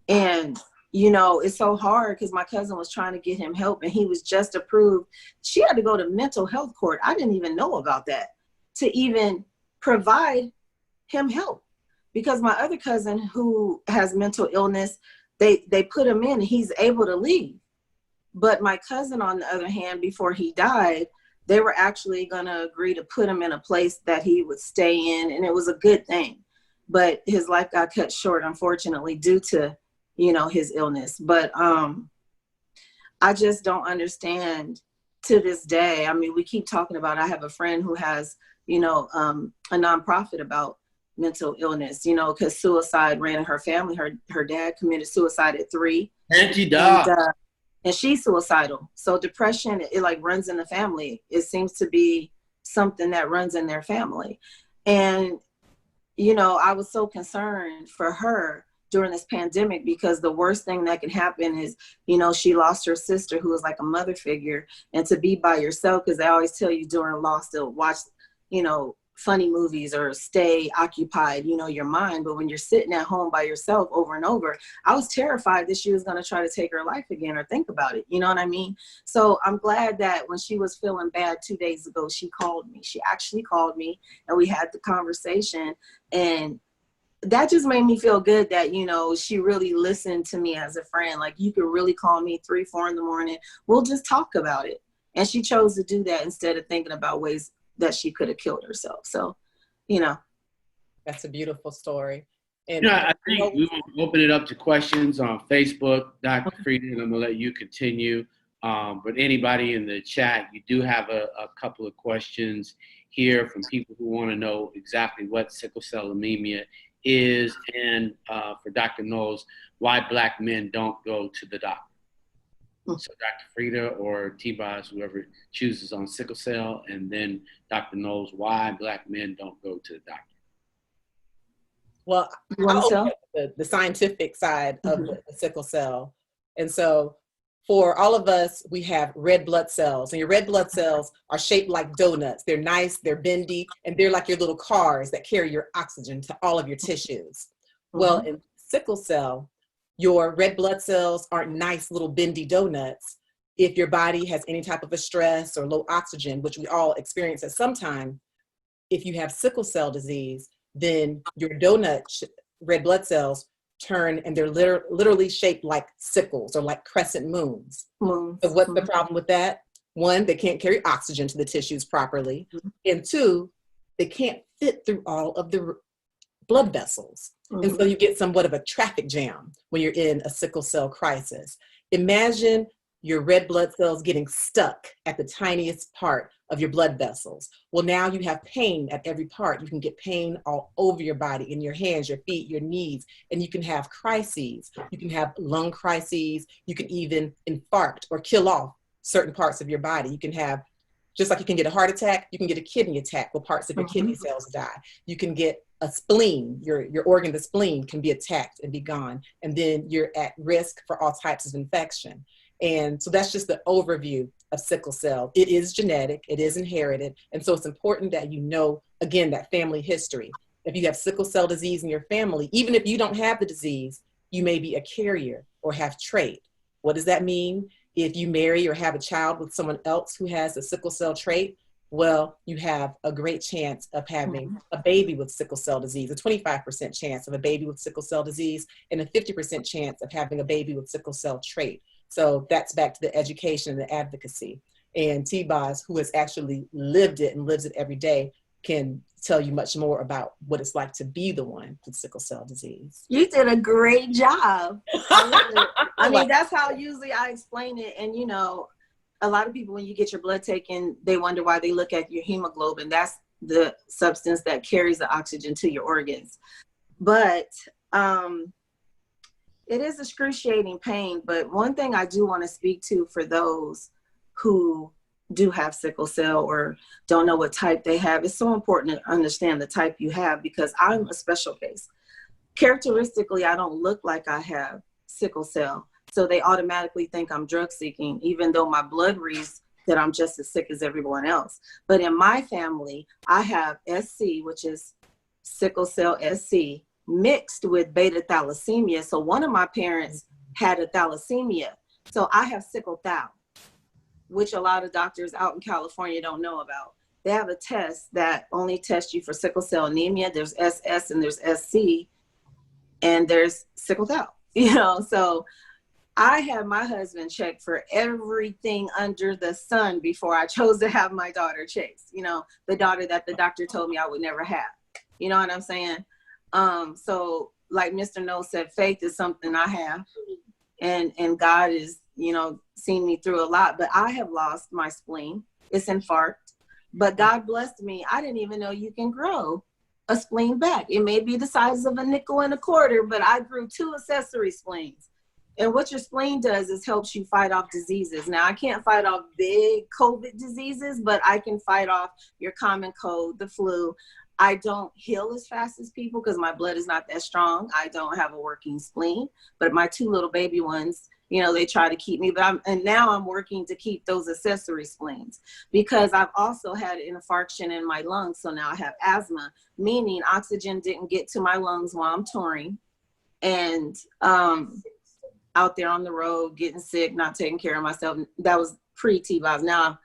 And it's so hard because my cousin was trying to get him help and he was just approved. She had to go to mental health court. I didn't even know about that to even provide him help, because my other cousin who has mental illness, they put him in and he's able to leave. But my cousin, on the other hand, before he died, they were actually going to agree to put him in a place that he would stay in. And it was a good thing. But his life got cut short, unfortunately, due to his illness. But I just don't understand to this day. I mean, we keep talking about, I have a friend who has, a nonprofit about mental illness, because suicide ran in her family. Her dad committed suicide at 3. And she's suicidal. So depression, it like runs in the family. It seems to be something that runs in their family. And, I was so concerned for her during this pandemic, because the worst thing that can happen is, she lost her sister who was like a mother figure, and to be by yourself, because they always tell you during loss to watch, funny movies or stay occupied, your mind. But when you're sitting at home by yourself over and over, I was terrified that she was going to try to take her life again or think about it. You know what I mean? So I'm glad that when she was feeling bad 2 days ago, she called me. She actually called me and we had the conversation, and that just made me feel good that, she really listened to me as a friend. Like, you could really call me 3, 4 in the morning. We'll just talk about it. And she chose to do that instead of thinking about ways that she could have killed herself. So, That's a beautiful story. And I think we will open it up to questions on Facebook, Dr. Frieda, and I'm going to let you continue. But anybody in the chat, you do have a couple of questions here from people who want to know exactly what sickle cell anemia is, and for Dr. Knowles, why Black men don't go to the doctor. So Dr. Frieda or T-Boz, whoever chooses on sickle cell, and then Dr. Knowles, why Black men don't go to the doctor. Well, I'll open up the scientific side of the sickle cell. And so for all of us, we have red blood cells, and your red blood cells are shaped like donuts. They're nice, they're bendy, and they're like your little cars that carry your oxygen to all of your tissues. Well, in sickle cell, your red blood cells aren't nice little bendy donuts. If your body has any type of a stress or low oxygen, which we all experience at some time, if you have sickle cell disease, then your donut red blood cells turn, and they're literally shaped like sickles or like crescent moons. So what's the problem with that? 1, they can't carry oxygen to the tissues properly. And 2, they can't fit through all of the blood vessels. And so you get somewhat of a traffic jam when you're in a sickle cell crisis. Imagine your red blood cells getting stuck at the tiniest part of your blood vessels. Well, now you have pain at every part. You can get pain all over your body, in your hands, your feet, your knees, and you can have crises. You can have lung crises. You can even infarct or kill off certain parts of your body. You can have, just like you can get a heart attack, you can get a kidney attack where parts of your kidney cells die. You can get a spleen, your organ, the spleen, can be attacked and be gone. And then you're at risk for all types of infection. And so that's just the overview of sickle cell. It is genetic, it is inherited. And so it's important that you know, again, that family history. If you have sickle cell disease in your family, even if you don't have the disease, you may be a carrier or have trait. What does that mean? If you marry or have a child with someone else who has a sickle cell trait, well, you have a great chance of having a baby with sickle cell disease, a 25% chance of a baby with sickle cell disease, and a 50% chance of having a baby with sickle cell trait. So that's back to the education and the advocacy. And T-Boz, who has actually lived it and lives it every day, can tell you much more about what it's like to be the one with sickle cell disease. You did a great job. I mean, that's how usually I explain it. And, you know, a lot of people, when you get your blood taken, they wonder why they look at your hemoglobin. That's the substance that carries the oxygen to your organs. But it is excruciating pain. But one thing I do want to speak to for those who do have sickle cell or don't know what type they have, it's so important to understand the type you have, because I'm a special case. Characteristically, I don't look like I have sickle cell. So they automatically think I'm drug seeking, even though my blood reads that I'm just as sick as everyone else. But in my family, I have SC, which is sickle cell SC, mixed with beta thalassemia. So one of my parents had a thalassemia. So I have sickle thal, which a lot of doctors out in California don't know about. They have a test that only tests you for sickle cell anemia. There's SS and there's SC, and there's sickle thal, you know. So I had my husband check for everything under the sun before I chose to have my daughter Chase, you know, the daughter that the doctor told me I would never have. You know what I'm saying? So like Mr. No said, faith is something I have, and God is, you know, seen me through a lot. But I have lost my spleen. It's infarct. But God blessed me. I didn't even know you can grow a spleen back. It may be the size of a nickel and a quarter, but I grew 2 accessory spleens. And what your spleen does is helps you fight off diseases. Now, I can't fight off big COVID diseases, but I can fight off your common cold, the flu. I don't heal as fast as people because my blood is not that strong. I don't have a working spleen, but my 2 little baby ones, you know, they try to keep me, but now I'm working to keep those accessory spleens, because I've also had an infarction in my lungs. So now I have asthma, meaning oxygen didn't get to my lungs while I'm touring, and out there on the road, getting sick, not taking care of myself. That was pre-T-Boz. Now,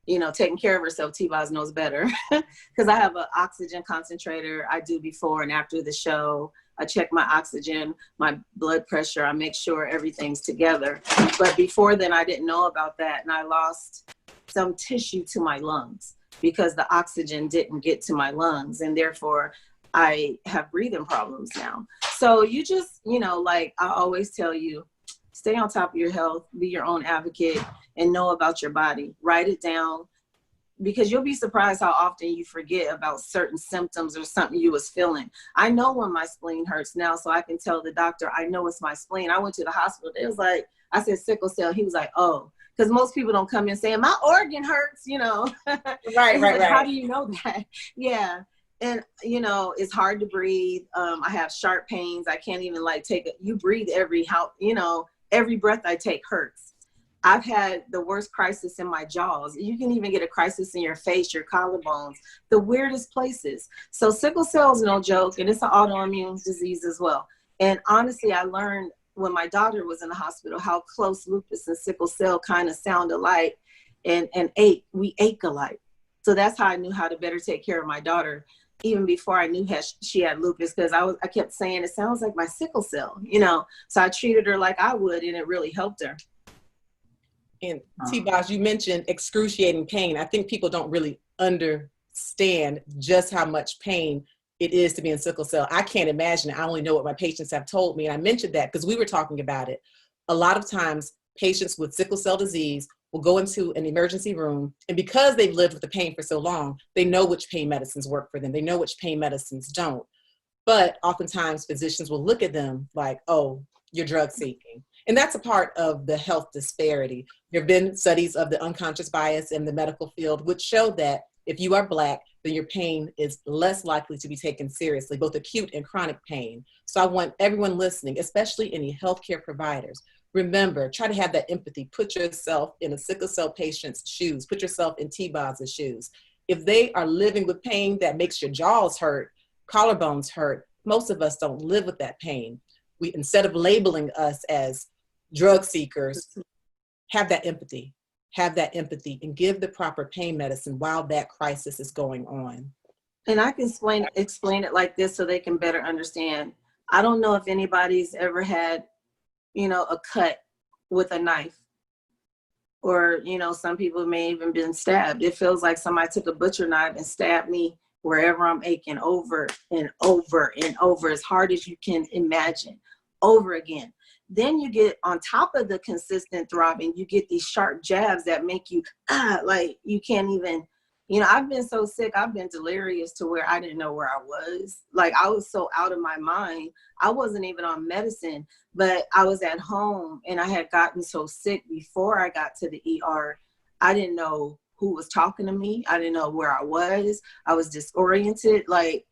you know, taking care of herself, T-Boz knows better, because I have an oxygen concentrator. I do before and after the show. I check my oxygen, my blood pressure. I make sure everything's together. But before then, I didn't know about that. And I lost some tissue to my lungs because the oxygen didn't get to my lungs. And therefore, I have breathing problems now. So you just, you know, like I always tell you, stay on top of your health, be your own advocate, and know about your body. Write it down, because you'll be surprised how often you forget about certain symptoms or something you was feeling. I know when my spleen hurts now, so I can tell the doctor, I know it's my spleen. I went to the hospital. It was like, I said sickle cell. He was like, oh, because most people don't come in saying my organ hurts, you know. Right. How do you know that? Yeah. And, you know, it's hard to breathe. I have sharp pains. I can't even like you breathe every breath I take hurts. I've had the worst crisis in my jaws. You can even get a crisis in your face, your collarbones, the weirdest places. So sickle cell is no joke, and it's an autoimmune disease as well. And honestly, I learned when my daughter was in the hospital how close lupus and sickle cell kind of sound alike, and we ache alike. So that's how I knew how to better take care of my daughter, even before I knew she had lupus, because I kept saying, it sounds like my sickle cell, you know. So I treated her like I would, and it really helped her. And T-Boz, you mentioned excruciating pain. I think people don't really understand just how much pain it is to be in sickle cell. I can't imagine it. I only know what my patients have told me. And I mentioned that because we were talking about it. A lot of times patients with sickle cell disease will go into an emergency room, and because they've lived with the pain for so long, they know which pain medicines work for them. They know which pain medicines don't. But oftentimes physicians will look at them like, oh, you're drug seeking. And that's a part of the health disparity. There have been studies of the unconscious bias in the medical field, which show that if you are Black, then your pain is less likely to be taken seriously, both acute and chronic pain. So I want everyone listening, especially any healthcare providers, remember, try to have that empathy. Put yourself in a sickle cell patient's shoes. Put yourself in T-Boz's shoes. If they are living with pain that makes your jaws hurt, collarbones hurt, most of us don't live with that pain. We, instead of labeling us as drug seekers, have that empathy and give the proper pain medicine while that crisis is going on. And I can explain it like this so they can better understand. I don't know if anybody's ever had, you know, a cut with a knife or, you know, some people may even been stabbed. It feels like somebody took a butcher knife and stabbed me wherever I'm aching, over and over and over, as hard as you can imagine, over again. Then you get, on top of the consistent throbbing, you get these sharp jabs that make you, like you can't even, you know, I've been so sick, I've been delirious to where I didn't know where I was. Like, I was so out of my mind. I wasn't even on medicine, but I was at home and I had gotten so sick before I got to the ER. I didn't know who was talking to me. I didn't know where I was. I was disoriented. Like,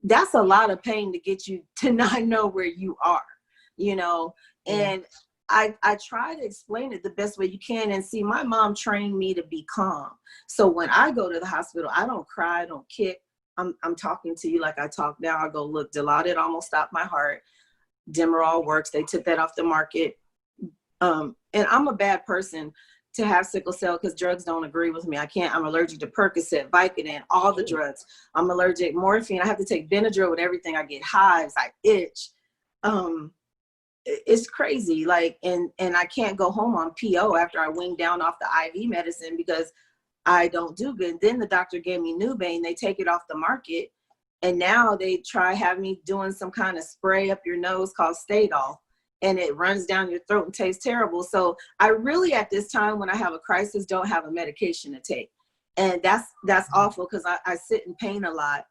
that's a lot of pain to get you to not know where you are, you know? And I try to explain it the best way you can. And see, my mom trained me to be calm. So when I go to the hospital, I don't cry, I don't kick. I'm talking to you like I talk now. I go, look, Dilaudid almost stopped my heart. Demerol works. They took that off the market. And I'm a bad person to have sickle cell because drugs don't agree with me. I'm allergic to Percocet, Vicodin, all the drugs. I'm allergic to morphine. I have to take Benadryl with everything. I get hives, I itch. It's crazy. Like, and I can't go home on PO after I wing down off the IV medicine because I don't do good. Then the doctor gave me Nubain. They take it off the market. And now they try have me doing some kind of spray up your nose called Stadol. And it runs down your throat and tastes terrible. So I really, at this time, when I have a crisis, don't have a medication to take. And that's awful because I sit in pain a lot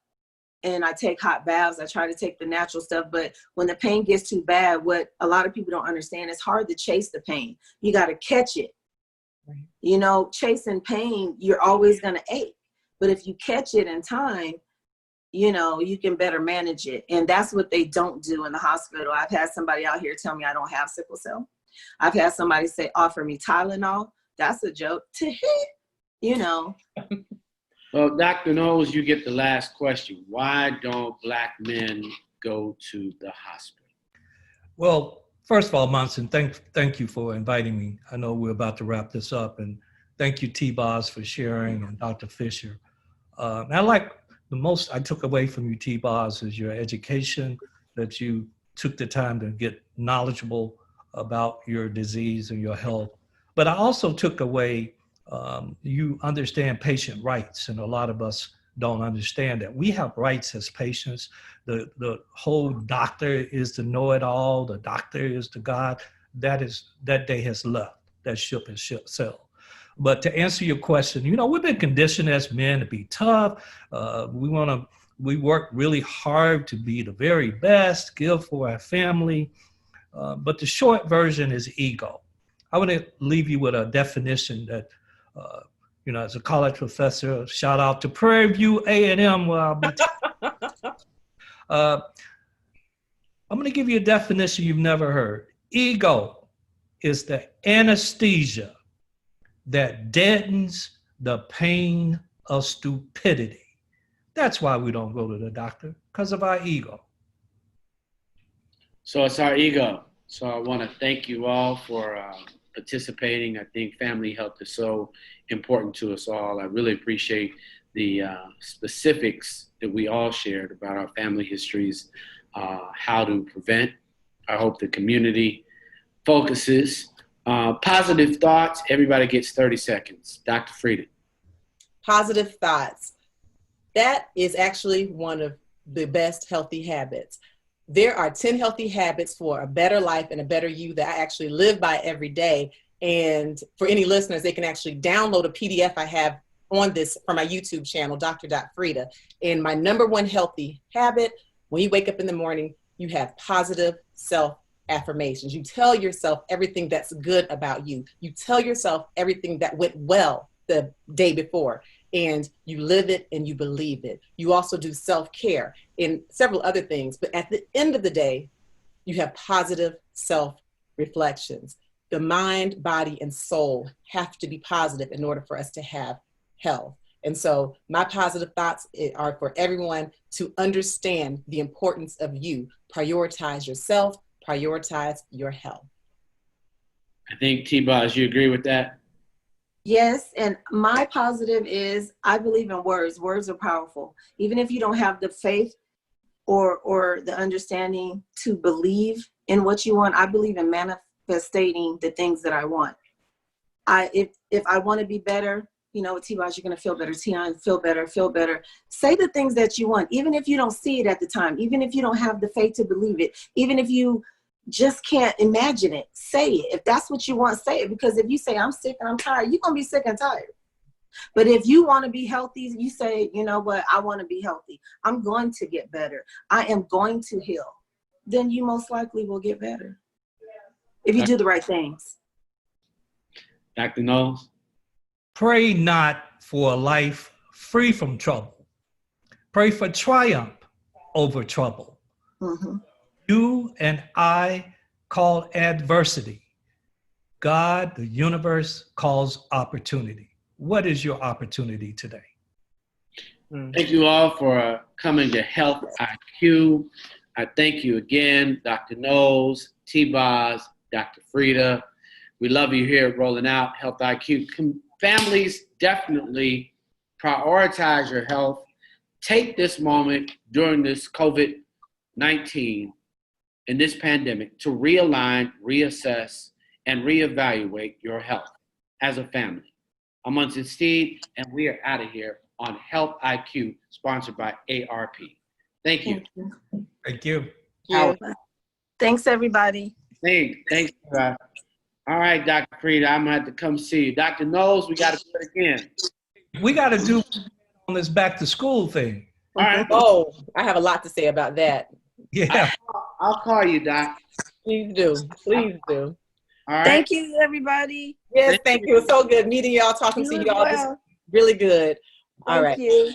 and I take hot baths. I try to take the natural stuff. But when the pain gets too bad, what a lot of people don't understand, it's hard to chase the pain. You got to catch it. Right. You know, chasing pain, you're always going to ache. But if you catch it in time, you know, you can better manage it. And that's what they don't do in the hospital. I've had somebody out here tell me I don't have sickle cell. I've had somebody say, offer me Tylenol. That's a joke. You know. Well, Dr. Knowles, you get the last question. Why don't Black men go to the hospital? Well, first of all, Monson, thank you for inviting me. I know we're about to wrap this up, and thank you, T-Boz, for sharing, and Dr. Fisher. I like the most I took away from you, T-Boz, is your education, that you took the time to get knowledgeable about your disease and your health. But I also took away you understand patient rights, and a lot of us don't understand that. We have rights as patients. The whole doctor is the know-it-all, the doctor is the God. That day has left. That ship has sailed. But to answer your question, you know, we've been conditioned as men to be tough. We work really hard to be the very best, give for our family. But the short version is ego. I want to leave you with a definition that, you know, as a college professor, shout out to Prairie View A&M where I'll be. I'm going to give you a definition you've never heard. Ego is the anesthesia that deadens the pain of stupidity. That's why we don't go to the doctor, because of our ego. So it's our ego. So I want to thank you all for participating. I think family health is so important to us all. I really appreciate the specifics that we all shared about our family histories, how to prevent. I hope the community focuses. Positive thoughts. Everybody gets 30 seconds. Dr. Frieda. Positive thoughts. That is actually one of the best healthy habits. There are 10 healthy habits for a better life and a better you that I actually live by every day. And for any listeners, they can actually download a PDF I have on this from my YouTube channel, Dr. Frieda. And my number one healthy habit, when you wake up in the morning, you have positive self-affirmations. You tell yourself everything that's good about you. You tell yourself everything that went well the day before. And you live it and you believe it. You also do self-care and several other things. But at the end of the day, you have positive self-reflections. The mind, body, and soul have to be positive in order for us to have health. And so my positive thoughts are for everyone to understand the importance of you. Prioritize yourself, prioritize your health. I think, T-Boz, you agree with that? Yes, and my positive is I believe in words. Words are powerful. Even if you don't have the faith or the understanding to believe in what you want, I believe in manifesting the things that I want. If I want to be better, you know, T-Boz, you're going to feel better. Tion, feel better, feel better. Say the things that you want, even if you don't see it at the time, even if you don't have the faith to believe it, even if you just can't imagine it, say it. If that's what you want, say it. Because if you say, I'm sick and I'm tired, you're going to be sick and tired. But if you want to be healthy, you say, you know what, I want to be healthy. I'm going to get better. I am going to heal. Then you most likely will get better if you do the right things. Dr. Knowles? Pray not for a life free from trouble. Pray for triumph over trouble. Mm-hmm. You and I call adversity. God, the universe, calls opportunity. What is your opportunity today? Thank you all for coming to Health IQ. I thank you again, Dr. Knowles, T-Boz, Dr. Frida. We love you here at Rolling Out Health IQ. Families, definitely prioritize your health. Take this moment during this COVID-19 and this pandemic to realign, reassess, and reevaluate your health as a family. I'm Untitled Steve, and we are out of here on Health IQ, sponsored by AARP. Thank you. Thank you. Thanks, everybody. Thanks. All right, Dr. Frida, I'm going to have to come see you. Dr. Knowles, we got to do it again. We got to do on this back to school thing. All right. Oh, I have a lot to say about that. Yeah. I'll call you, Doc. Please do. Please do. All right. Thank you, everybody. Yes, thank you. It was so good meeting y'all, talking to y'all. This is really good. All right. Thank you.